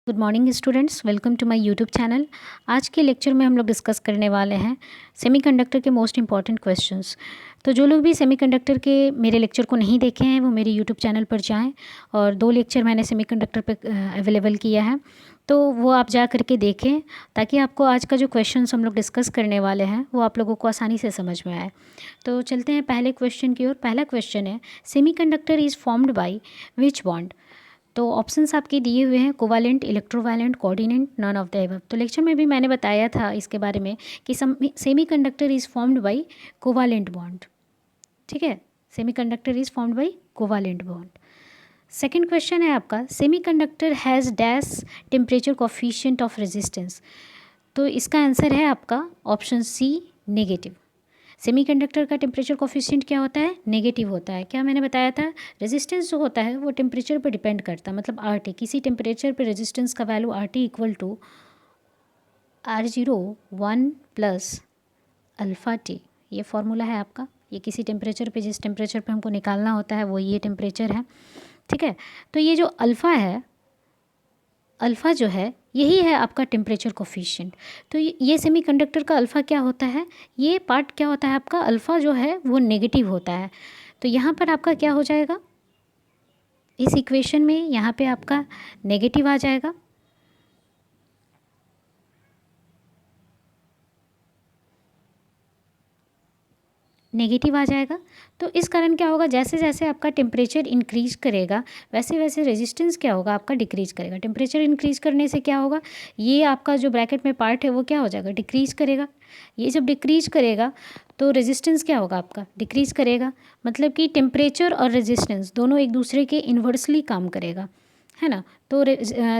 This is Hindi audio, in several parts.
Good morning students, welcome to my YouTube channel. आज के लेक्चर में हम लोग डिस्कस करने वाले हैं सेमीकंडक्टर के मोस्ट इंपॉर्टेंट क्वेश्चंस। तो जो लोग भी सेमीकंडक्टर के मेरे लेक्चर को नहीं देखे हैं वो मेरे यूट्यूब चैनल पर जाएं, और 2 लेक्चर मैंने सेमीकंडक्टर पे अवेलेबल किया है, तो वो आप जा करके देखें ताकि आपको आज का जो क्वेश्चंस हम लोग डिस्कस करने वाले हैं वो आप लोगों को आसानी से समझ में आए। तो चलते हैं पहले क्वेश्चन की ओर। पहला क्वेश्चन है, semiconductor is formed by which bond. तो ऑप्शंस आपके दिए हुए हैं, covalent, electrovalent, coordinate, none of the above. तो लेक्चर में भी मैंने बताया था इसके बारे में कि semiconductor is formed by covalent bond. ठीक है, semiconductor is formed by covalent bond. Second question है आपका, semiconductor has dash temperature coefficient of resistance. तो इसका आंसर है आपका ऑप्शन सी, नेगेटिव। सेमीकंडक्टर का टेम्परेचर कोफिशिएंट क्या होता है? नेगेटिव होता है। क्या मैंने बताया था? रेजिस्टेंस जो होता है वो टेम्परेचर पर डिपेंड करता है, मतलब आर टी, किसी टेम्परेचर पर रेजिस्टेंस का value R T equal to R01 plus alpha T. ये फॉर्मूला है आपका। ये किसी टेम्परेचर पे, जिस टेम्परेचर पे हमको निकालना होता है वो ये टेम्परेचर है। ठीक है, तो ये जो अल्फ़ा है, अल्फ़ा जो है यही है आपका टेम्परेचर कोफिशिएंट। तो ये सेमीकंडक्टर का अल्फ़ा क्या होता है, ये पार्ट क्या होता है आपका, अल्फ़ा जो है वो नेगेटिव होता है। तो यहाँ पर आपका क्या हो जाएगा, इस इक्वेशन में यहाँ पे आपका नेगेटिव आ जाएगा। नेगेटिव आ जाएगा। तो इस कारण क्या होगा, जैसे जैसे आपका टेम्परेचर इंक्रीज करेगा वैसे वैसे रेजिस्टेंस क्या होगा आपका, डिक्रीज करेगा। टेम्परेचर इंक्रीज करने से क्या होगा, ये आपका जो ब्रैकेट में पार्ट है वो क्या हो जाएगा, डिक्रीज करेगा। ये जब डिक्रीज करेगा तो रेजिस्टेंस क्या होगा आपका, डिक्रीज करेगा। मतलब कि टेम्परेचर और रेजिस्टेंस दोनों एक दूसरे के इन्वर्सली काम करेगा, है ना। तो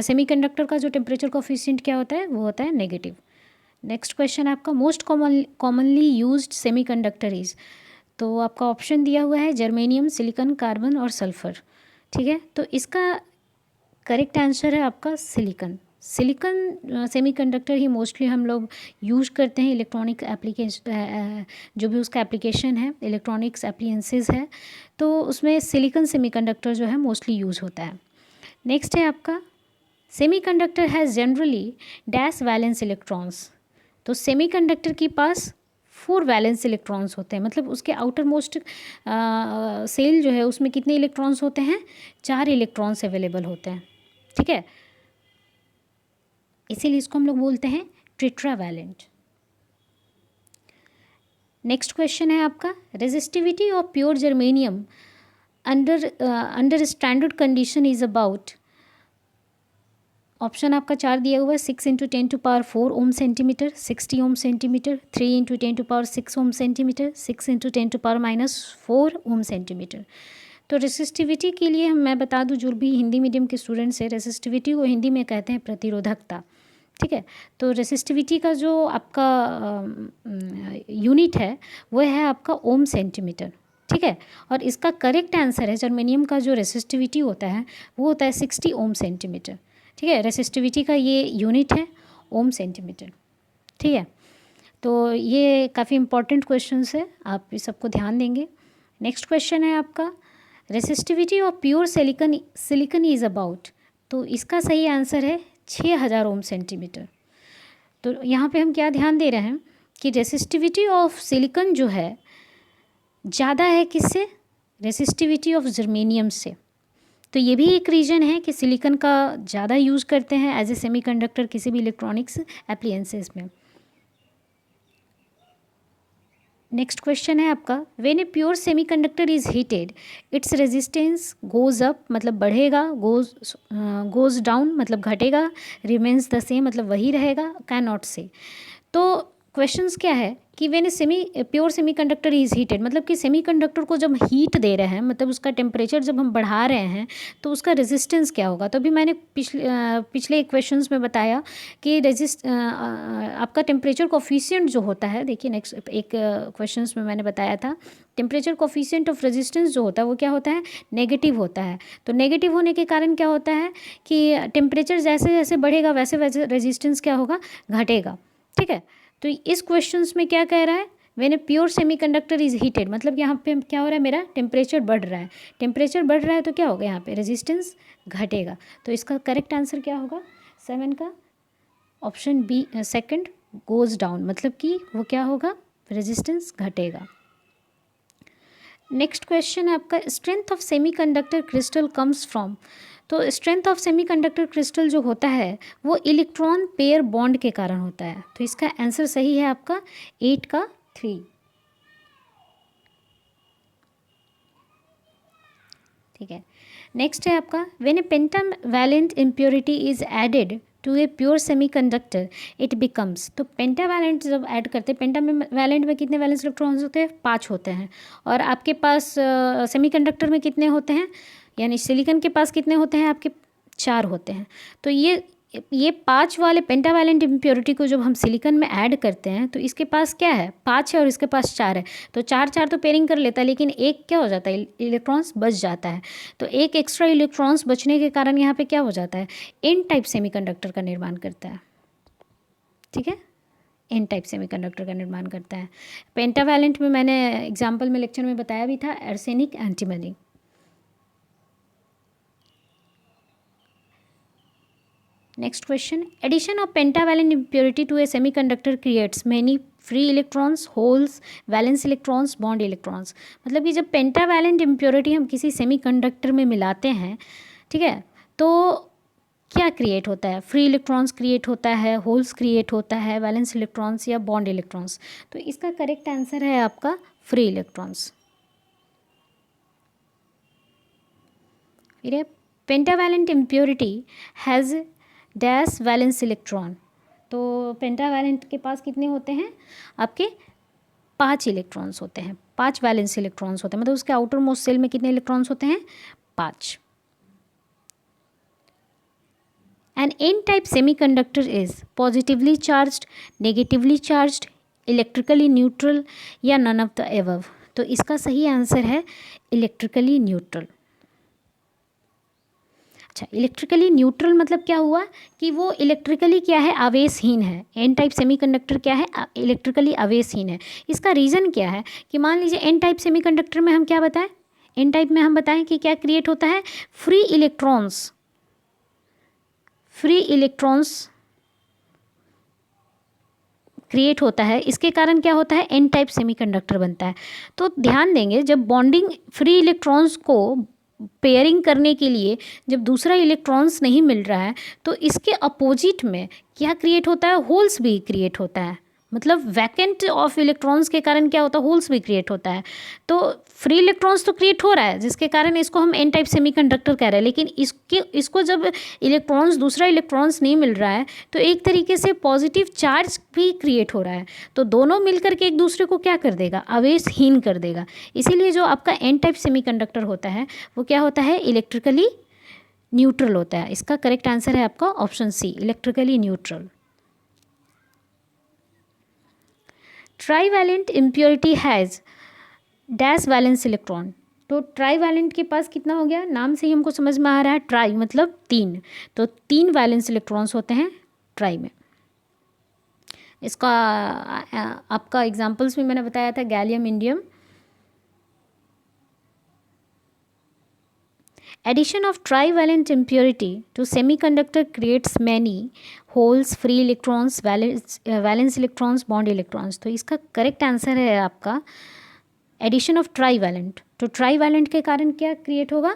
सेमीकंडक्टर का जो टेम्परेचर कोफिशिएंट क्या होता है, वो होता है नेगेटिव। नेक्स्ट क्वेश्चन आपका, most commonly used semiconductor is. तो आपका ऑप्शन दिया हुआ है जर्मेनियम, सिलिकॉन, कार्बन और सल्फ़र। ठीक है, तो इसका करेक्ट आंसर है आपका सिलिकॉन। सिलिकॉन सेमीकंडक्टर ही मोस्टली हम लोग यूज करते हैं इलेक्ट्रॉनिक एप्लीकेशन, जो भी उसका एप्लीकेशन है, इलेक्ट्रॉनिक्स एप्लियंसेस है, तो उसमें सिलिकॉन सेमीकंडक्टर जो है मोस्टली यूज़ होता है। नेक्स्ट है आपका, semiconductor has generally dash valence electrons. तो सेमीकंडक्टर के पास 4 वैलेंस इलेक्ट्रॉन्स होते हैं, मतलब उसके आउटर मोस्ट सेल जो है उसमें कितने इलेक्ट्रॉन्स होते हैं, 4 इलेक्ट्रॉन्स अवेलेबल होते हैं। ठीक है, इसीलिए इसको हम लोग बोलते हैं टेट्रावैलेंट। नेक्स्ट क्वेश्चन है आपका, resistivity of pure germanium under standard condition is about. Option आपका 4 दिया हुआ है, 6 × 10⁴ ओम सेंटीमीटर, 60 ओम सेंटीमीटर, 3 × 10⁶ ओम सेंटीमीटर, 6 × 10⁻⁴ ओम सेंटीमीटर। तो रेसिस्टिविटी के लिए मैं बता दूं, जो भी हिंदी मीडियम के स्टूडेंट्स हैं, रेसिस्टिविटी को हिंदी में कहते हैं प्रतिरोधकता। ठीक है, तो रेसिस्टिविटी का जो आपका यूनिट है वो है आपका ओम सेंटीमीटर। ठीक है, और इसका करेक्ट आंसर है, जर्मेनियम का जो रेसिस्टिविटी होता है वो होता है 60 ओम सेंटीमीटर। ठीक है, रेसिस्टिविटी का ये यूनिट है ओम सेंटीमीटर। ठीक है, तो ये काफ़ी इंपॉर्टेंट क्वेश्चंस है, आप इस सबको ध्यान देंगे। नेक्स्ट क्वेश्चन है आपका, resistivity of pure silicon is about. तो इसका सही आंसर है 6000 ओम सेंटीमीटर। तो यहाँ पे हम क्या ध्यान दे रहे हैं कि रेसिस्टिविटी ऑफ सिलिकॉन जो है ज़्यादा है किससे, रेसिस्टिविटी ऑफ जर्मेनियम से। तो ये भी एक रीज़न है कि सिलिकॉन का ज़्यादा यूज़ करते हैं एज ए सेमीकंडक्टर किसी भी इलेक्ट्रॉनिक्स एप्लियंसेस में। नेक्स्ट क्वेश्चन है आपका, when A pure semiconductor is heated its resistance goes up, मतलब बढ़ेगा, गोज़ डाउन मतलब घटेगा, रिमेन्स द सेम मतलब वही रहेगा, कैन नॉट से। तो क्वेश्चंस क्या है कि when A pure semiconductor is heated, मतलब कि सेमीकंडक्टर को जब हीट दे रहे हैं, मतलब उसका टेम्परेचर जब हम बढ़ा रहे हैं तो उसका रेजिस्टेंस क्या होगा। तो अभी मैंने पिछले क्वेश्चंस में बताया कि आपका टेम्परेचर कोफिशिएंट जो होता है, देखिए नेक्स्ट एक क्वेश्चंस में मैंने बताया था, टेम्परेचर कोफिशिएंट ऑफ रेजिस्टेंस जो होता है वो क्या होता है, नेगेटिव होता है। तो नेगेटिव होने के कारण क्या होता है कि टेम्परेचर जैसे जैसे बढ़ेगा वैसे वैसे रेजिस्टेंस क्या होगा, घटेगा। ठीक है, तो इस क्वेश्चंस में क्या कह रहा है, when A pure semiconductor is heated, मतलब यहाँ पे क्या हो रहा है, मेरा टेम्परेचर बढ़ रहा है, टेम्परेचर बढ़ रहा है तो क्या होगा, यहाँ पे रेजिस्टेंस घटेगा। तो इसका करेक्ट आंसर क्या होगा 7 का, option B second goes down, मतलब कि वो क्या होगा, रेजिस्टेंस घटेगा। नेक्स्ट क्वेश्चन है आपका, strength of semiconductor crystal comes from. तो स्ट्रेंथ ऑफ सेमीकंडक्टर क्रिस्टल जो होता है वो इलेक्ट्रॉन पेयर बॉन्ड के कारण होता है। तो इसका आंसर सही है आपका 8 का 3। ठीक है, नेक्स्ट है आपका, when a pentavalent impurity is added to a pure semiconductor it becomes. तो पेंटावैलेंट जब ऐड करते हैं, पेंटावैलेंट में कितने वैलेंस इलेक्ट्रॉन्स होते हैं, 5 होते हैं, और आपके पास सेमीकंडक्टर में कितने होते हैं, यानी सिलिकॉन के पास कितने होते हैं आपके, 4 होते हैं। तो ये 5 वाले पेंटावैलेंट इम्प्योरिटी को जब हम सिलिकॉन में ऐड करते हैं तो इसके पास क्या है, 5 है और इसके पास 4 है, तो 4 तो पेयरिंग कर लेता है, लेकिन एक क्या हो जाता है, इलेक्ट्रॉन्स बच जाता है। तो एक एक्स्ट्रा इलेक्ट्रॉन्स बचने के कारण यहाँ पे क्या हो जाता है, एन टाइप सेमीकंडक्टर का निर्माण करता है। ठीक है, एन टाइप सेमीकंडक्टर का निर्माण करता है। पेंटावैलेंट में मैंने एग्जाम्पल में लेक्चर में बताया भी था, arsenic antimony. Next question, addition of pentavalent impurity to a semiconductor creates many free electrons, holes, valence electrons, bond electrons. मतलब कि जब पेंटावैलेंट इम्प्योरिटी हम किसी सेमीकंडक्टर में मिलाते हैं, ठीक है, तो क्या क्रिएट होता है, फ्री इलेक्ट्रॉन्स क्रिएट होता है, होल्स क्रिएट होता है, वैलेंस इलेक्ट्रॉन्स या बॉन्ड इलेक्ट्रॉन्स। तो इसका करेक्ट आंसर है आपका फ्री इलेक्ट्रॉन्स। फिर है, pentavalent impurity has dash valence electron. तो पेंटावैलेंट के पास कितने होते हैं आपके, 5 इलेक्ट्रॉन्स होते हैं, 5 वैलेंस इलेक्ट्रॉन्स होते हैं, मतलब उसके आउटर मोस्ट सेल में कितने इलेक्ट्रॉन्स होते हैं, 5। N N type semiconductor is positively charged, negatively charged, electrically neutral या नन ऑफ द एबव। तो इसका सही आंसर है इलेक्ट्रिकली न्यूट्रल। अच्छा, इलेक्ट्रिकली न्यूट्रल मतलब क्या हुआ कि वो इलेक्ट्रिकली क्या है, आवेशहीन है। एन टाइप सेमीकंडक्टर क्या है, इलेक्ट्रिकली आवेशहीन है। इसका रीज़न क्या है कि मान लीजिए एन टाइप सेमीकंडक्टर में हम क्या बताएं, एन टाइप में हम बताएं कि क्या क्रिएट होता है, फ्री इलेक्ट्रॉन्स क्रिएट होता है। इसके कारण क्या होता है, एन टाइप सेमीकंडक्टर बनता है। तो ध्यान देंगे, जब बॉन्डिंग फ्री इलेक्ट्रॉन्स को पेयरिंग करने के लिए जब दूसरा इलेक्ट्रॉन्स नहीं मिल रहा है तो इसके अपोजिट में क्या क्रिएट होता है, होल्स भी क्रिएट होता है। मतलब वैकेंट ऑफ इलेक्ट्रॉन्स के कारण क्या होता है, होल्स भी क्रिएट होता है। तो फ्री इलेक्ट्रॉन्स तो क्रिएट हो रहा है जिसके कारण इसको हम एन टाइप सेमीकंडक्टर कह रहे हैं, लेकिन इसको जब इलेक्ट्रॉन्स दूसरा इलेक्ट्रॉन्स नहीं मिल रहा है तो एक तरीके से पॉजिटिव चार्ज भी क्रिएट हो रहा है। तो दोनों मिलकर के एक दूसरे को क्या कर देगा, आवेशहीन कर देगा। इसीलिए जो आपका एन टाइप सेमीकंडक्टर होता है वो क्या होता है, इलेक्ट्रिकली न्यूट्रल होता है। इसका करेक्ट आंसर है आपका option C, electrically neutral. Trivalent impurity has dash valence electron. तो ट्राईवैलेंट के पास कितना हो गया, नाम से ही हमको समझ में आ रहा है, ट्राई मतलब 3, तो 3 वैलेंस इलेक्ट्रॉन्स होते हैं ट्राई में। इसका आपका एग्जांपल्स भी मैंने बताया था, gallium, indium. Addition of trivalent impurity to semiconductor creates many holes, free electrons, valence electrons, bond electrons। तो इसका करेक्ट आंसर है आपका एडिशन ऑफ ट्राईवैलेंट। तो ट्राईवैलेंट के कारण क्या क्रिएट होगा,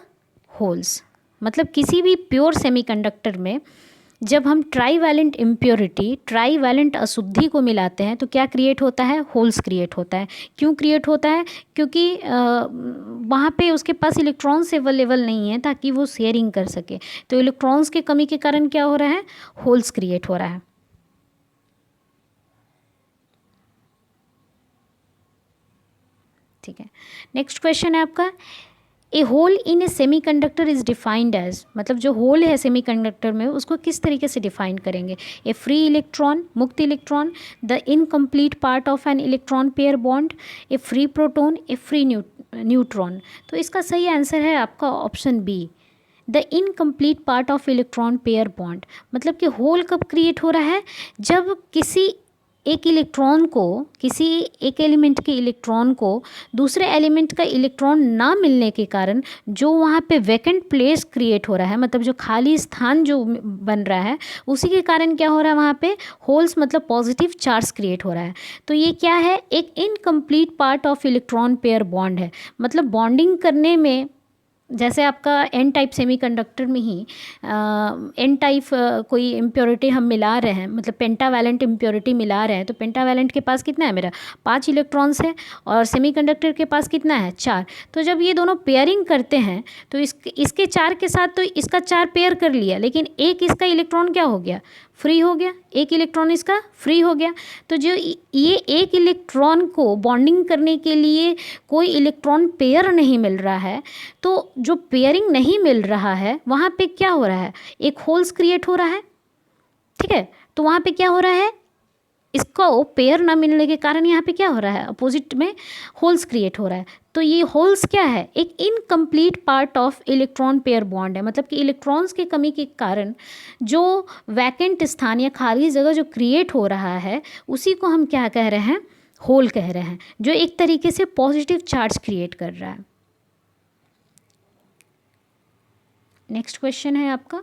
होल्स। मतलब किसी भी प्योर सेमीकंडक्टर में जब हम ट्राईवैलेंट इम्प्योरिटी, ट्राईवैलेंट अशुद्धि को मिलाते हैं तो क्या क्रिएट होता है, होल्स क्रिएट होता है। क्यों क्रिएट होता है, क्योंकि वहाँ पे उसके पास इलेक्ट्रॉन्स अवेलेबल नहीं है ताकि वो शेयरिंग कर सके। तो इलेक्ट्रॉन्स की कमी के कारण क्या हो रहा है, होल्स क्रिएट हो रहा है। ठीक है, नेक्स्ट क्वेश्चन है आपका, a hole in a semiconductor is defined as. मतलब जो होल है सेमीकंडक्टर में उसको किस तरीके से डिफाइन करेंगे, ए फ्री इलेक्ट्रॉन, मुक्त electron, the incomplete part of an electron pair bond, a free proton, a free neutron. तो इसका सही आंसर है आपका option B, the incomplete part of electron pair bond. मतलब कि होल कब क्रिएट हो रहा है, जब किसी एक इलेक्ट्रॉन को, किसी एक एलिमेंट के इलेक्ट्रॉन को दूसरे एलिमेंट का इलेक्ट्रॉन ना मिलने के कारण जो वहाँ पे वैकेंट प्लेस क्रिएट हो रहा है, मतलब जो खाली स्थान जो बन रहा है, उसी के कारण क्या हो रहा है वहाँ पे होल्स मतलब पॉजिटिव चार्ज क्रिएट हो रहा है। तो ये क्या है, एक incomplete part of electron pair bond है। मतलब बॉन्डिंग करने में, जैसे आपका एन टाइप सेमीकंडक्टर में ही एन टाइप कोई इम्प्योरिटी हम मिला रहे हैं, मतलब पेंटावैलेंट इम्प्योरिटी मिला रहे हैं, तो पेंटावैलेंट के पास कितना है, मेरा 5 इलेक्ट्रॉन्स है, और सेमीकंडक्टर के पास कितना है, 4। तो जब ये दोनों पेयरिंग करते हैं तो इसके 4 के साथ तो इसका 4 पेयर कर लिया, लेकिन एक इसका इलेक्ट्रॉन क्या हो गया, फ्री हो गया, एक इलेक्ट्रॉन इसका फ्री हो गया। तो जो ये एक इलेक्ट्रॉन को बॉन्डिंग करने के लिए कोई इलेक्ट्रॉन पेयर नहीं मिल रहा है, तो जो पेयरिंग नहीं मिल रहा है वहाँ पे क्या हो रहा है, एक होल्स क्रिएट हो रहा है। ठीक है, तो वहाँ पे क्या हो रहा है, इसको पेयर ना मिलने के कारण यहाँ पे क्या हो रहा है, अपोजिट में होल्स क्रिएट हो रहा है। तो ये होल्स क्या है, एक incomplete part of electron pair bond है। मतलब कि इलेक्ट्रॉन्स की कमी के कारण जो वैकेंट स्थान या खाली जगह जो क्रिएट हो रहा है, उसी को हम क्या कह रहे हैं, होल कह रहे हैं, जो एक तरीके से पॉजिटिव चार्ज क्रिएट कर रहा है। नेक्स्ट क्वेश्चन है आपका,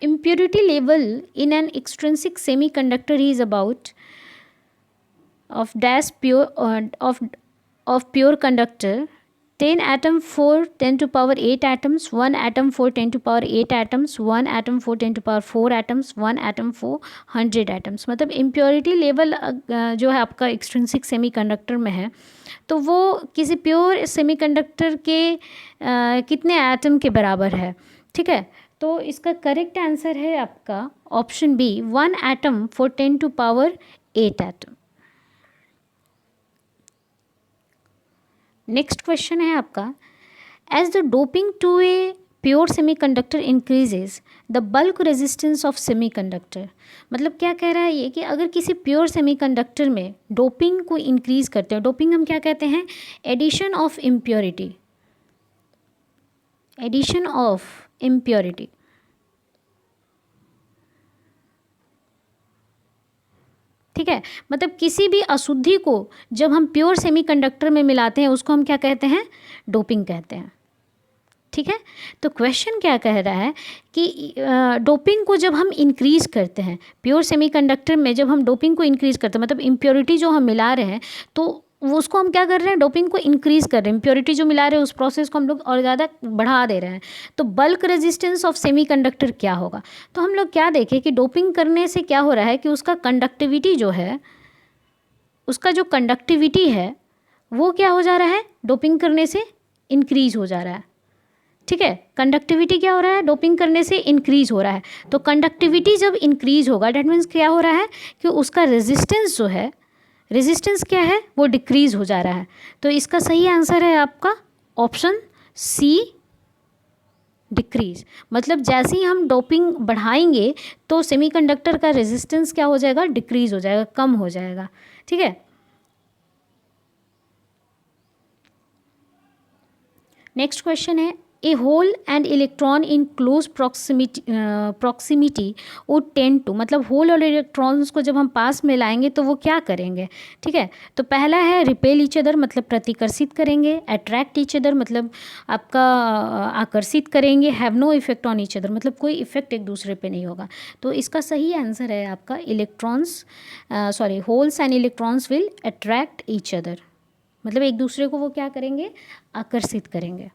impurity level in an extrinsic semiconductor is about of dash pure of pure conductor 10 atom for 10 to power 8 atoms, 1 atom for 10 to power 8 atoms, 1 atom for 10 to power 4 atoms, 1 atom for 100 atoms। मतलब इम्प्योरिटी लेवल जो है आपका एक्सट्रिंसिक सेमीकंडक्टर में है, तो वो किसी प्योर सेमीकंडक्टर के कितने एटम के बराबर है। ठीक है, तो इसका करेक्ट आंसर है आपका option B, 1 atom for 10 to power 8 atom. Next question है आपका, as the doping to a pure semiconductor increases the bulk resistance of semiconductor. मतलब क्या कह रहा है ये, कि अगर किसी प्योर सेमीकंडक्टर में डोपिंग को इंक्रीज करते हैं, डोपिंग हम क्या कहते हैं, addition of impurity, addition of impurity. ठीक है, मतलब किसी भी अशुद्धि को जब हम प्योर सेमीकंडक्टर में मिलाते हैं उसको हम क्या कहते हैं, डोपिंग कहते हैं। ठीक है, तो क्वेश्चन क्या कह रहा है कि डोपिंग को जब हम इंक्रीज करते हैं प्योर सेमीकंडक्टर में, जब हम डोपिंग को इंक्रीज करते हैं, मतलब इम्प्योरिटी जो हम मिला रहे हैं, तो वो उसको हम क्या कर रहे हैं, डोपिंग को इंक्रीज कर रहे हैं, इम्प्योरिटी जो मिला रहे हैं उस प्रोसेस को हम लोग और ज़्यादा बढ़ा दे रहे हैं। तो बल्क रेजिस्टेंस ऑफ सेमीकंडक्टर क्या होगा, तो हम लोग क्या देखें कि डोपिंग करने से क्या हो रहा है कि उसका कंडक्टिविटी जो है, उसका जो कंडक्टिविटी है वो क्या हो जा रहा है, डोपिंग करने से इंक्रीज हो जा रहा है। ठीक है, कंडक्टिविटी क्या हो रहा है, डोपिंग करने से इंक्रीज हो रहा है। तो कंडक्टिविटी जब इंक्रीज होगा, डैट मीन्स क्या हो रहा है कि उसका रेजिस्टेंस जो है, रेजिस्टेंस क्या है, वो डिक्रीज हो जा रहा है। तो इसका सही आंसर है आपका ऑप्शन सी, डिक्रीज। मतलब जैसे ही हम डोपिंग बढ़ाएंगे तो सेमीकंडक्टर का रेजिस्टेंस क्या हो जाएगा, डिक्रीज हो जाएगा, कम हो जाएगा। ठीक है, नेक्स्ट क्वेश्चन है, a hole and electron in close proximity would tend to. मतलब होल और इलेक्ट्रॉन्स को जब हम पास में लाएंगे तो वो क्या करेंगे। ठीक है, तो पहला है रिपेल ईच अदर, मतलब प्रतिकर्षित करेंगे, अट्रैक्ट ईच अदर मतलब आपका आकर्षित करेंगे, have no effect on each other मतलब कोई इफेक्ट एक दूसरे पे नहीं होगा। तो इसका सही आंसर है आपका holes and electrons will attract each other, मतलब एक दूसरे को वो क्या करेंगे, आकर्षित करेंगे।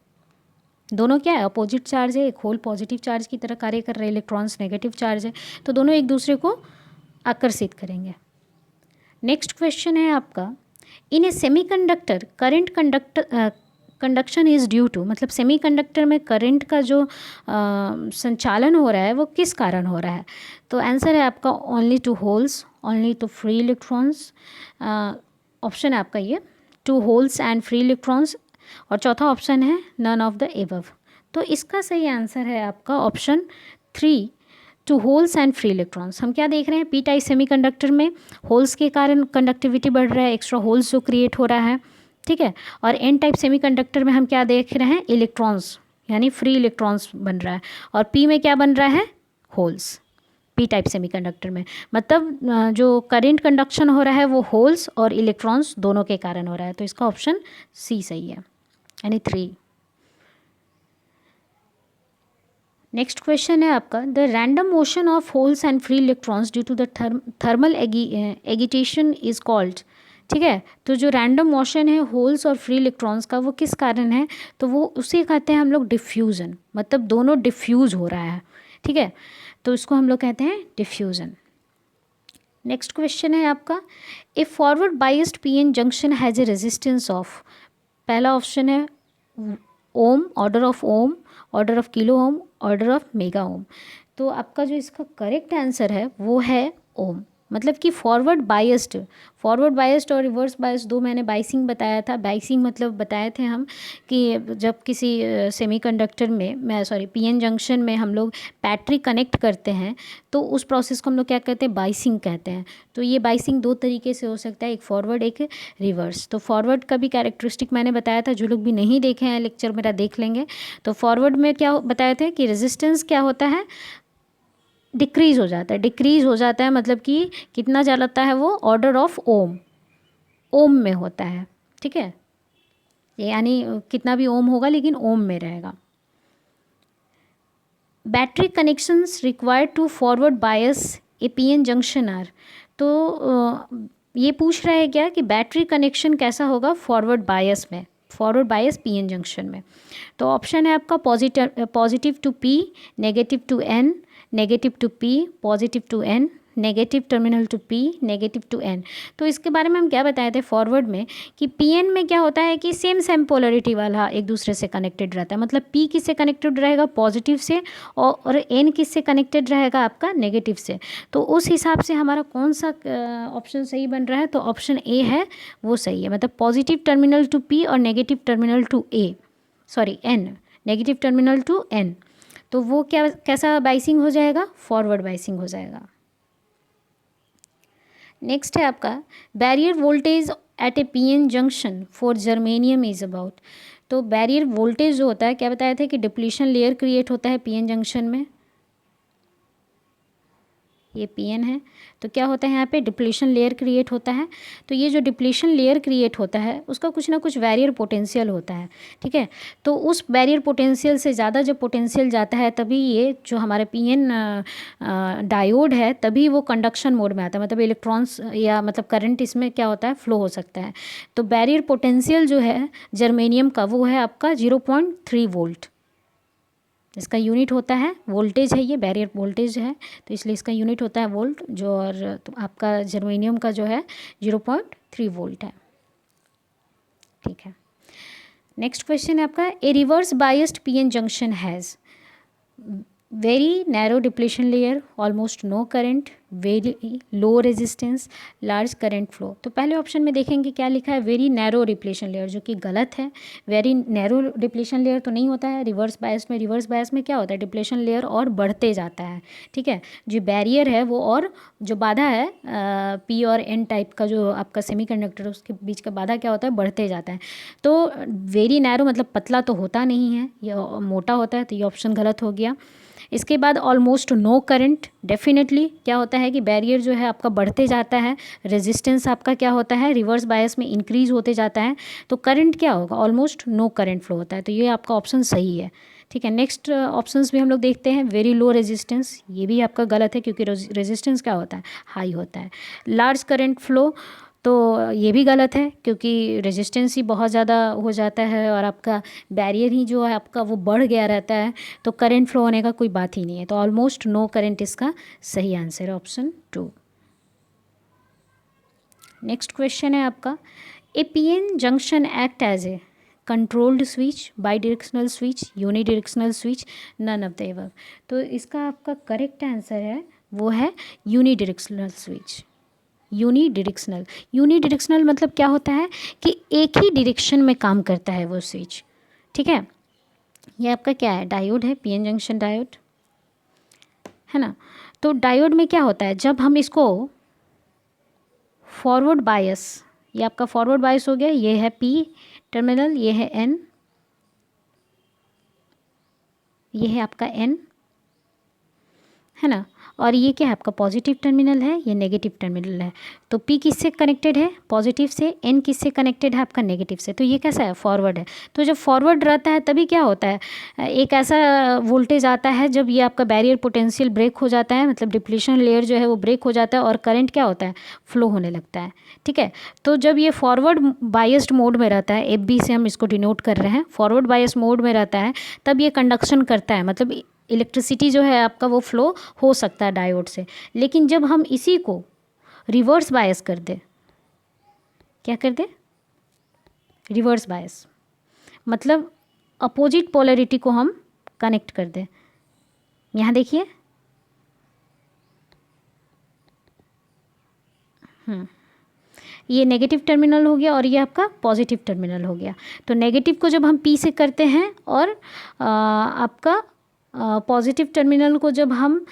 दोनों क्या है, अपोजिट चार्ज है, एक होल पॉजिटिव चार्ज की तरह कार्य कर रहे हैं, इलेक्ट्रॉन्स नेगेटिव चार्ज है, तो दोनों एक दूसरे को आकर्षित करेंगे। नेक्स्ट क्वेश्चन है आपका, in a semiconductor current conduction is due to. मतलब सेमीकंडक्टर में करंट का जो संचालन हो रहा है वो किस कारण हो रहा है। तो आंसर है आपका only two holes, only two free electrons. Option है आपका ये, two holes and free electrons, और चौथा ऑप्शन है नन ऑफ द एबव। तो इसका सही आंसर है आपका option 3, two holes and free electrons. हम क्या देख रहे हैं, पी टाइप सेमीकंडक्टर में होल्स के कारण कंडक्टिविटी बढ़ रहा है, एक्स्ट्रा होल्स जो क्रिएट हो रहा है। ठीक है, और एन टाइप सेमीकंडक्टर में हम क्या देख रहे हैं, इलेक्ट्रॉन्स यानी फ्री इलेक्ट्रॉन्स बन रहा है, और पी में क्या बन रहा है, होल्स, पी टाइप सेमीकंडक्टर में, मतलब जो करंट कंडक्शन हो रहा है वो होल्स और इलेक्ट्रॉन्स दोनों के कारण हो रहा है। तो इसका ऑप्शन सी सही है, यानी 3। नेक्स्ट क्वेश्चन है आपका, the random motion of holes and free electrons due to the thermal agitation is called. ठीक है, तो जो रैंडम मोशन है होल्स और फ्री इलेक्ट्रॉन्स का वो किस कारण है, तो वो उसे कहते हैं हम लोग डिफ्यूज़न, मतलब दोनों डिफ्यूज़ हो रहा है। ठीक है, तो इसको हम लोग कहते हैं डिफ्यूज़न। नेक्स्ट क्वेश्चन है आपका, a forward biased PN junction has a resistance of. पहला ऑप्शन है ohm, order of ohm, order of kilo ohm, order of mega ohm. तो आपका जो इसका करेक्ट आंसर है वो है ओम, मतलब कि फॉरवर्ड बायस्ड और रिवर्स बायस्ड दो मैंने बाइसिंग बताया था। बाइसिंग मतलब बताए थे हम कि जब किसी सेमीकंडक्टर में पीएन जंक्शन में हम लोग बैटरी कनेक्ट करते हैं तो उस प्रोसेस को हम लोग क्या कहते हैं, बाइसिंग कहते हैं। तो ये बाइसिंग दो तरीके से हो सकता है, एक फॉरवर्ड एक रिवर्स। तो फॉरवर्ड का भी कैरेक्टरिस्टिक मैंने बताया था, जो लोग भी नहीं देखे हैं लेक्चर मेरा देख लेंगे। तो फॉरवर्ड में क्या बताए थे कि रेजिस्टेंस क्या होता है, डिक्रीज़ हो जाता है, मतलब कि कितना जाता है वो, ऑर्डर ऑफ ओम में होता है। ठीक है, यानी कितना भी ओम होगा लेकिन ओम में रहेगा। Battery connections required to forward bias a PN junction are. तो ये पूछ रहा है क्या कि बैटरी कनेक्शन कैसा होगा फॉरवर्ड बायस पीएन जंक्शन में। तो ऑप्शन है आपका positive to P, negative to N, negative to P, positive to N, negative terminal to P, negative to N. तो इसके बारे में हम क्या बताए थे फॉरवर्ड में कि पीएन में क्या होता है कि सेम पोलरिटी वाला एक दूसरे से कनेक्टेड रहता है, मतलब पी किससे कनेक्टेड रहेगा, पॉजिटिव से, और एन किससे कनेक्टेड रहेगा आपका, नेगेटिव से। तो उस हिसाब से हमारा कौन सा ऑप्शन सही बन रहा है, तो ऑप्शन ए है वो सही है, मतलब पॉजिटिव टर्मिनल टू पी और negative terminal to N, negative terminal to N. तो वो क्या कैसा बाइसिंग हो जाएगा, फॉरवर्ड बाइसिंग हो जाएगा। नेक्स्ट है आपका, barrier voltage at A PN junction for germanium is about. तो बैरियर वोल्टेज जो होता है, क्या बताया था कि डिप्लीशन लेयर क्रिएट होता है पीएन जंक्शन में। ये पीएन है, तो क्या होता है यहाँ पे डिप्लीशन लेयर क्रिएट होता है। तो ये जो डिप्लीशन लेयर क्रिएट होता है उसका कुछ ना कुछ बैरियर पोटेंशियल होता है। ठीक है, तो उस बैरियर पोटेंशियल से ज़्यादा जब पोटेंशियल जाता है तभी ये जो हमारे पीएन डायोड है तभी वो कंडक्शन मोड में आता है, मतलब इलेक्ट्रॉन्स या मतलब करंट इसमें क्या होता है, फ्लो हो सकता है। तो बैरियर पोटेंशियल जो है जर्मेनियम का वो है आपका 0.3 वोल्ट। इसका यूनिट होता है वोल्टेज है, ये बैरियर वोल्टेज है तो इसलिए इसका यूनिट होता है वोल्ट जो, और तो आपका जर्मेनियम का जो है 0.3 वोल्ट है। ठीक है, नेक्स्ट क्वेश्चन है आपका, a reverse biased PN junction has very narrow depletion layer, almost no current, very low resistance, large current flow. तो पहले ऑप्शन में देखेंगे क्या लिखा है, वेरी नैरो डिप्लीशन लेयर, जो कि गलत है। वेरी नैरो डिप्लीशन लेयर तो नहीं होता है रिवर्स बायस में क्या होता है, डिप्लीशन लेयर और बढ़ते जाता है। ठीक है, जो बैरियर है वो, और जो बाधा है पी और एन टाइप का जो आपका सेमीकंडक्टर है उसके बीच का बाधा क्या होता है, बढ़ते जाता है। तो वेरी नैरो मतलब पतला तो होता नहीं है, ये मोटा होता है, तो ये ऑप्शन गलत हो गया। इसके बाद ऑलमोस्ट नो करंट, डेफिनेटली क्या होता है कि बैरियर जो है आपका बढ़ते जाता है, रेजिस्टेंस आपका क्या होता है रिवर्स बायस में इंक्रीज होते जाता है, तो करंट क्या होगा, ऑलमोस्ट नो करंट फ्लो होता है। तो ये आपका ऑप्शन सही है। ठीक है, नेक्स्ट ऑप्शंस भी हम लोग देखते हैं, वेरी लो रेजिस्टेंस, ये भी आपका गलत है क्योंकि रेजिस्टेंस क्या होता है, हाई होता है। लार्ज करंट फ्लो, तो ये भी गलत है क्योंकि रेजिस्टेंस ही बहुत ज़्यादा हो जाता है और आपका बैरियर ही जो है आपका वो बढ़ गया रहता है, तो करंट फ्लो होने का कोई बात ही नहीं है। तो ऑलमोस्ट नो करंट इसका सही आंसर है, ऑप्शन 2। नेक्स्ट क्वेश्चन है आपका, a PN junction act as a controlled switch, bidirectional switch, unidirectional switch, none of the above. तो इसका आपका करेक्ट आंसर है वो है यूनिडायरेक्शनल स्विच। यूनिडायरेक्शनल मतलब क्या होता है कि एक ही डायरेक्शन में काम करता है वो स्विच। ठीक है, ये आपका क्या है, डायोड है, पीएन जंक्शन डायोड है ना। तो डायोड में क्या होता है, जब हम इसको फॉरवर्ड बायस, ये आपका फॉरवर्ड बायस हो गया, ये है पी टर्मिनल, ये है एन, ये है आपका एन है ना, और ये क्या है आपका पॉजिटिव टर्मिनल है, ये नेगेटिव टर्मिनल है। तो P किससे कनेक्टेड है, पॉजिटिव से, N किससे कनेक्टेड है आपका नेगेटिव से। तो ये कैसा है, फॉरवर्ड है। तो जब फॉरवर्ड रहता है तभी क्या होता है, एक ऐसा वोल्टेज आता है जब ये आपका बैरियर पोटेंशियल ब्रेक हो जाता है, मतलब डिप्लीशन लेयर जो है वो ब्रेक हो जाता है और करंट क्या होता है, फ्लो होने लगता है। ठीक है, तो जब ये फॉरवर्ड बायस्ड मोड में रहता है, FB से हम इसको डिनोट कर रहे हैं, फॉरवर्ड बायस्ड मोड में रहता है, तब ये कंडक्शन करता है, मतलब इलेक्ट्रिसिटी जो है आपका वो फ्लो हो सकता है डायोड से। लेकिन जब हम इसी को रिवर्स बायस कर दे, क्या कर दे, रिवर्स बायस, मतलब अपोजिट पोलैरिटी को हम कनेक्ट कर दें। यहाँ देखिए, ये नेगेटिव टर्मिनल हो गया और ये आपका पॉजिटिव टर्मिनल हो गया। तो नेगेटिव को जब हम P से करते हैं और आपका पॉजिटिव टर्मिनल को जब हम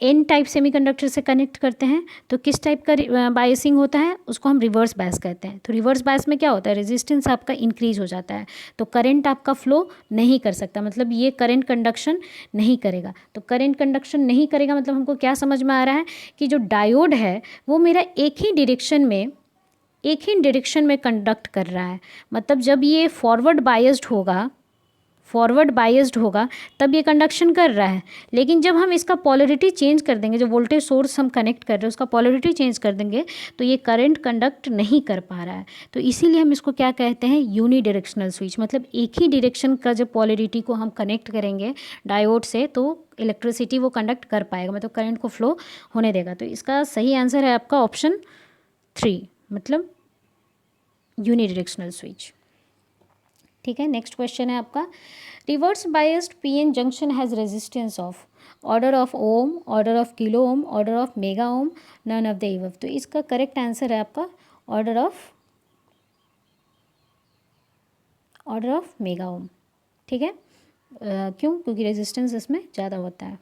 N टाइप सेमीकंडक्टर से कनेक्ट करते हैं तो किस टाइप का बायसिंग होता है, उसको हम रिवर्स बायस कहते हैं। तो रिवर्स बायस में क्या होता है, रेजिस्टेंस आपका इंक्रीज हो जाता है, तो करंट आपका फ्लो नहीं कर सकता, मतलब ये करंट कंडक्शन नहीं करेगा। तो करंट कंडक्शन नहीं करेगा मतलब हमको क्या समझ में आ रहा है कि जो डायोड है वो मेरा एक ही डायरेक्शन में कंडक्ट कर रहा है। मतलब जब ये फॉरवर्ड बायस्ड होगा तब ये कंडक्शन कर रहा है। लेकिन जब हम इसका पोलैरिटी चेंज कर देंगे, जो वोल्टेज सोर्स हम कनेक्ट कर रहे हैं उसका पोलैरिटी चेंज कर देंगे, तो ये करंट कंडक्ट नहीं कर पा रहा है। तो इसीलिए हम इसको क्या कहते हैं, यूनी डायरेक्शनल स्विच। मतलब एक ही डायरेक्शन का जब पोलैरिटी को हम कनेक्ट करेंगे डायोड से तो इलेक्ट्रिसिटी वो कंडक्ट कर पाएगा, मतलब करंट को फ्लो होने देगा। तो इसका सही आंसर है आपका ऑप्शन 3, मतलब यूनिडायरेक्शनल स्विच। ठीक है, नेक्स्ट क्वेश्चन है आपका, reverse biased PN junction has resistance of order of ohm, order of kilo ohm, order of mega ohm, none of the above. तो इसका करेक्ट आंसर है आपका ऑर्डर ऑफ मेगा ओम। ठीक है, क्यों, क्योंकि रेजिस्टेंस इसमें ज़्यादा होता है।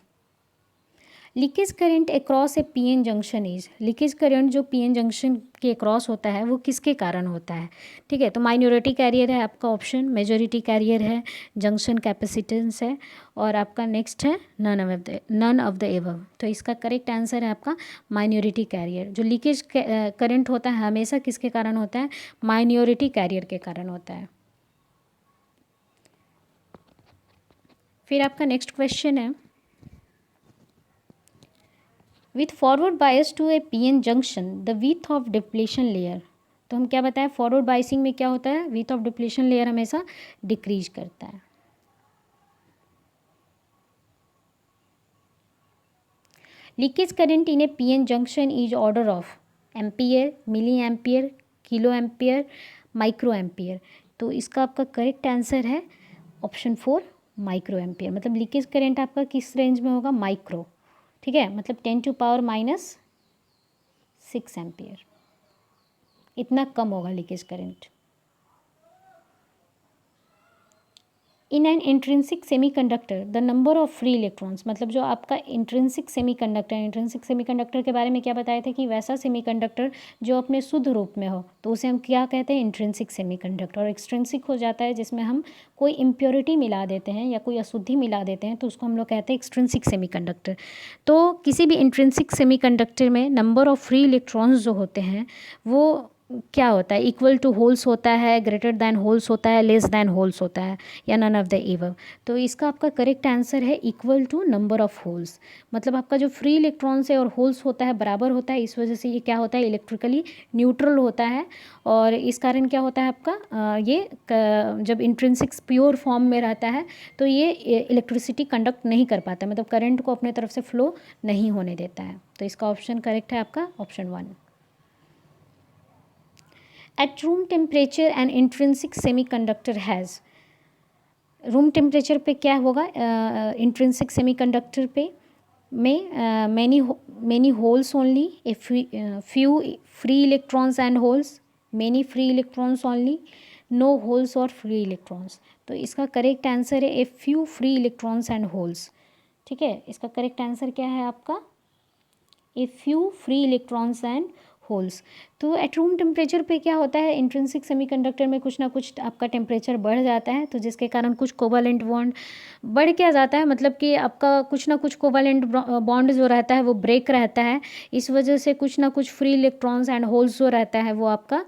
Leakage current across A PN junction is, leakage current जो PN जंक्शन के अक्रॉस होता है वो किसके कारण होता है। ठीक है, तो माइनॉरिटी कैरियर है आपका ऑप्शन, मेजॉरिटी कैरियर है, जंक्शन कैपेसिटेंस है, और आपका नेक्स्ट है नन ऑफ द एबव। तो इसका करेक्ट आंसर है आपका माइनॉरिटी कैरियर। जो लीकेज करंट होता है हमेशा किसके कारण होता है, माइनॉरिटी कैरियर के कारण होता है। फिर आपका नेक्स्ट क्वेश्चन है, with forward bias to a PN junction the width of depletion layer. तो हम क्या बताएं, फॉरवर्ड बायसिंग में क्या होता है, विथ ऑफ डिप्लीशन लेयर हमेशा डिक्रीज करता है। Leakage current in a PN junction is order of ampere, milli ampere, kilo ampere, micro ampere. तो इसका आपका करेक्ट आंसर है ऑप्शन 4 माइक्रो एम्पियर। मतलब लीकेज करंट आपका किस रेंज में होगा, माइक्रो। ठीक है, मतलब 10⁻⁻6 एम्पियर, इतना कम होगा leakage current. In an intrinsic semiconductor the number of free electrons, मतलब जो आपका इंट्रिंसिक सेमीकंडक्टर के बारे में क्या बताए थे कि वैसा सेमीकंडक्टर जो अपने शुद्ध रूप में हो तो उसे हम क्या कहते हैं, इंट्रिंसिक सेमीकंडक्टर। और एक्सट्रिंसिक हो जाता है जिसमें हम कोई इम्प्योरिटी मिला देते हैं या कोई अशुद्धि मिला देते हैं तो उसको हम लोग कहते हैं एक्सट्रिंसिक सेमीकंडक्टर। तो किसी भी इंट्रिंसिक सेमीकंडक्टर में नंबर ऑफ फ्री इलेक्ट्रॉन्स जो होते हैं वो क्या होता है, इक्वल टू होल्स होता है, ग्रेटर दैन होल्स होता है, लेस दैन होल्स होता है, या नन ऑफ द एबव। तो इसका आपका करेक्ट आंसर है equal to number of holes. मतलब आपका जो फ्री इलेक्ट्रॉन्स है और होल्स होता है बराबर होता है, इस वजह से ये क्या होता है, इलेक्ट्रिकली न्यूट्रल होता है। और इस कारण क्या होता है आपका जब इंट्रिंसिक्स प्योर फॉर्म में रहता है तो ये इलेक्ट्रिसिटी कंडक्ट नहीं कर पाता, मतलब करंट को अपने तरफ से फ्लो नहीं होने देता है। तो इसका ऑप्शन करेक्ट है आपका option 1। At room temperature an intrinsic semiconductor has, room temperature पे क्या होगा, इंट्रिंसिक सेमीकंडक्टर पे में many holes only, a few free electrons and holes, many free electrons only, no holes और फ्री इलेक्ट्रॉन्स। तो इसका करेक्ट आंसर है a few free electrons and holes. ठीक है, इसका करेक्ट आंसर क्या है आपका, a few free electrons and holes. तो एट रूम टेम्परेचर पे क्या होता है, इंट्रिंसिक सेमीकंडक्टर में कुछ ना कुछ आपका टेम्परेचर बढ़ जाता है, तो जिसके कारण कुछ कोवैलेंट बॉन्ड बढ़ क्या जाता है, मतलब कि आपका कुछ ना कुछ कोवैलेंट बॉन्ड जो रहता है वो ब्रेक रहता है, इस वजह से कुछ ना कुछ फ्री इलेक्ट्रॉन्स एंड होल्स जो रहता है वो आपका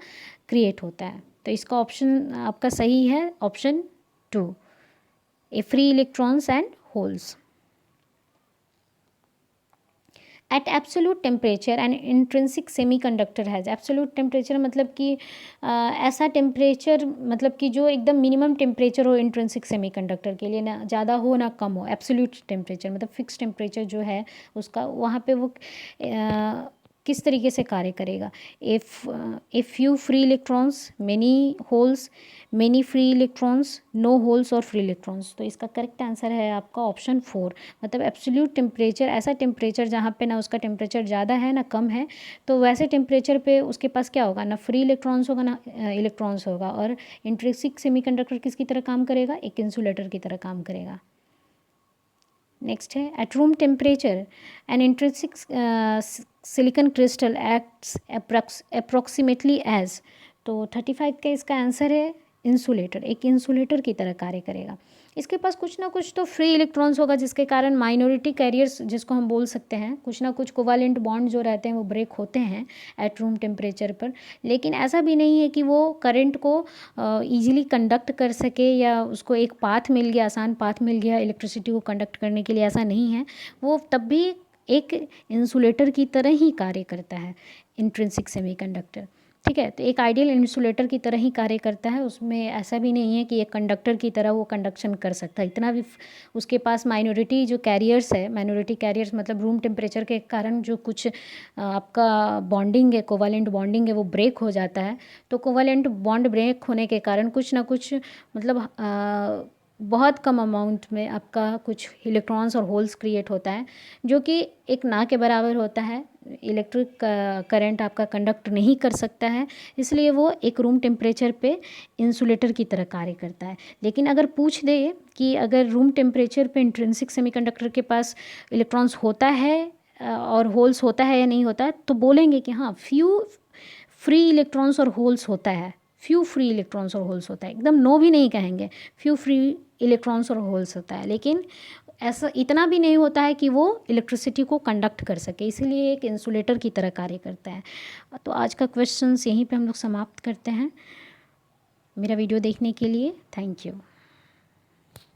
क्रिएट होता है। तो इसका ऑप्शन आपका सही है option 2, a free electrons and holes. At absolute temperature and intrinsic semiconductor has, absolute temperature मतलब कि ऐसा टेम्परेचर, मतलब कि जो एकदम मिनिमम टेम्परेचर हो इंट्रिंसिक सेमीकंडक्टर के लिए, ना ज़्यादा हो ना कम हो। एब्सोल्यूट टेम्परेचर मतलब फिक्स टेम्परेचर जो है उसका, वहाँ पे वो किस तरीके से कार्य करेगा। If few free electrons, many holes, many free electrons, no holes और फ्री इलेक्ट्रॉन्स। तो इसका करेक्ट आंसर है आपका ऑप्शन 4, मतलब एब्सोल्यूट टेम्परेचर, ऐसा टेम्परेचर जहाँ पे ना उसका टेम्परेचर ज़्यादा है ना कम है, तो वैसे टेम्परेचर पे उसके पास क्या होगा, ना फ्री इलेक्ट्रॉन्स होगा ना इलेक्ट्रॉन्स होगा। और इंट्रिंसिक सेमीकंडक्टर किसकी तरह काम करेगा, एक इंसुलेटर की तरह काम करेगा। नेक्स्ट है at room temperature an intrinsic silicon crystal acts approximately as. तो 35 का इसका आंसर है इंसुलेटर, एक इंसुलेटर की तरह कार्य करेगा। इसके पास कुछ ना कुछ तो फ्री इलेक्ट्रॉन्स होगा, जिसके कारण माइनॉरिटी कैरियर्स जिसको हम बोल सकते हैं, कुछ ना कुछ कोवैलेंट बॉन्ड जो रहते हैं वो ब्रेक होते हैं एट रूम टेम्परेचर पर। लेकिन ऐसा भी नहीं है कि वो करंट को ईजिली कंडक्ट कर सके, या उसको एक पाथ मिल गया, आसान पाथ मिल गया इलेक्ट्रिसिटी को कंडक्ट करने के लिए, ऐसा नहीं है। वो तब भी एक इंसुलेटर की तरह ही कार्य करता है इंट्रिंसिक सेमीकंडक्टर। ठीक है, तो एक आइडियल इंसुलेटर की तरह ही कार्य करता है, उसमें ऐसा भी नहीं है कि एक कंडक्टर की तरह वो कंडक्शन कर सकता है। इतना भी उसके पास माइनॉरिटी जो कैरियर्स है, माइनॉरिटी कैरियर्स मतलब रूम टेम्परेचर के कारण जो कुछ आपका बॉन्डिंग है, कोवैलेंट बॉन्डिंग है, वो ब्रेक हो जाता है। तो कोवैलेंट बॉन्ड ब्रेक होने के कारण कुछ ना कुछ मतलब बहुत कम अमाउंट में आपका कुछ इलेक्ट्रॉन्स और होल्स क्रिएट होता है, जो कि एक ना के बराबर होता है। इलेक्ट्रिक करंट आपका कंडक्ट नहीं कर सकता है, इसलिए वो एक रूम टेम्परेचर पे इंसुलेटर की तरह कार्य करता है। लेकिन अगर पूछ दे कि अगर रूम टेम्परेचर पे इंट्रिंसिक सेमीकंडक्टर के पास इलेक्ट्रॉन्स होता है और होल्स होता है या नहीं होता है, तो बोलेंगे कि हाँ फ्यू फ्री इलेक्ट्रॉन्स और होल्स होता है, फ्यू फ्री इलेक्ट्रॉन्स और होल्स होता है, एकदम नो भी नहीं कहेंगे, फ्यू फ्री इलेक्ट्रॉन्स और होल्स होता है। लेकिन ऐसा इतना भी नहीं होता है कि वो इलेक्ट्रिसिटी को कंडक्ट कर सके, इसीलिए एक इंसुलेटर की तरह कार्य करता है। तो आज का क्वेश्चंस यहीं पे हम लोग समाप्त करते हैं। मेरा वीडियो देखने के लिए थैंक यू।